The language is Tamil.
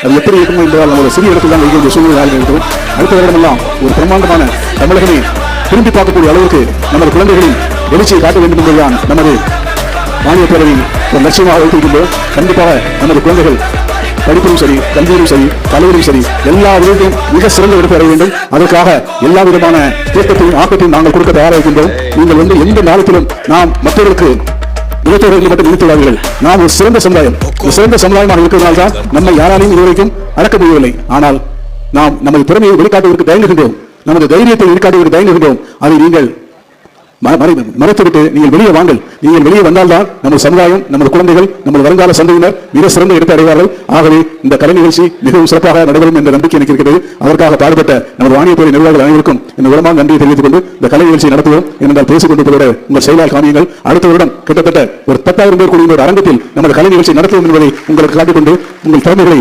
அது எப்படி இருக்கும் என்பதால் நம்ம சிறிய இடத்தில் தான் வைக்க சூழ்நிலை இருக்கிறோம். அடுத்த வருடமெல்லாம் ஒரு பிரம்மாண்டமான தமிழகமே திரும்பி பார்க்கக்கூடிய அளவுக்கு நமது குழந்தைகளின் எழுச்சியை காட்ட வேண்டும் என்பதுதான் நமது மாநில பேரவையில் ஒரு லட்சியமாக வைத்திருக்கின்றோம். கண்டிப்பாக நமது குழந்தைகள் படிப்பிலும் சரி, கல்வியிலும் சரி, கலையிலும் சரி, எல்லா விதத்தையும் மிக சிறந்த எடுத்து வர வேண்டும். அதற்காக எல்லா விதமான தேக்கத்தையும் ஆக்கத்தையும் நாங்கள் கொடுக்க தயாராக இருக்கின்றோம். நீங்கள் எந்த நாளத்திலும் நாம் மற்றவர்களுக்கு இலத்தவர்கள் மட்டும் நிறுத்துவார்கள். நாம் ஒரு சிறந்த சமுதாயம், ஒரு சிறந்த சமுதாயமாக இருக்கிறதுனால்தான் நம்மை யாராலையும் இதுவரைக்கும் அடக்க முடியவில்லை. ஆனால் நாம் நமது திறமையை வெளிக்காட்டுவதற்கு தயங்குகின்றோம், நமது தைரியத்தை வெளிக்காட்டுவதற்கு தயங்குகின்றோம். அதை நீங்கள் மறைத்துவிட்டு நீங்கள் வெளியே வாங்கள். நீங்கள் வெளியே வந்தால்தான் நமது சமுதாயம், நமது குழந்தைகள், நமது வருங்கால சந்தையினர் மிக சிறந்த இடத்தை அடைவார்கள். ஆகவே இந்த கலை நிகழ்ச்சி மிகவும் சிறப்பாக நடைபெறும் என்ற நம்பிக்கை எனக்கு இருக்கிறது. அதற்காக பாடுபட்ட நமது வாணியத்துறை நிர்வாகிகள் அனைவருக்கும் இந்த விதமான நன்றியை தெரிவித்துக் கொண்டு இந்த கலை நிகழ்ச்சி நடத்துவோம் என்றால் பேசிக் கொண்டிருப்பதோடு உங்கள் செயலால் காமியுங்கள். அடுத்த வருடம் கிட்டத்தட்ட ஒரு 10,000 பேர் கூடிய ஒரு அரங்கத்தில் நமது கலை நிகழ்ச்சி நடத்துவோம் என்பதை உங்களுக்கு காட்டிக்கொண்டு உங்கள் திறமைகளை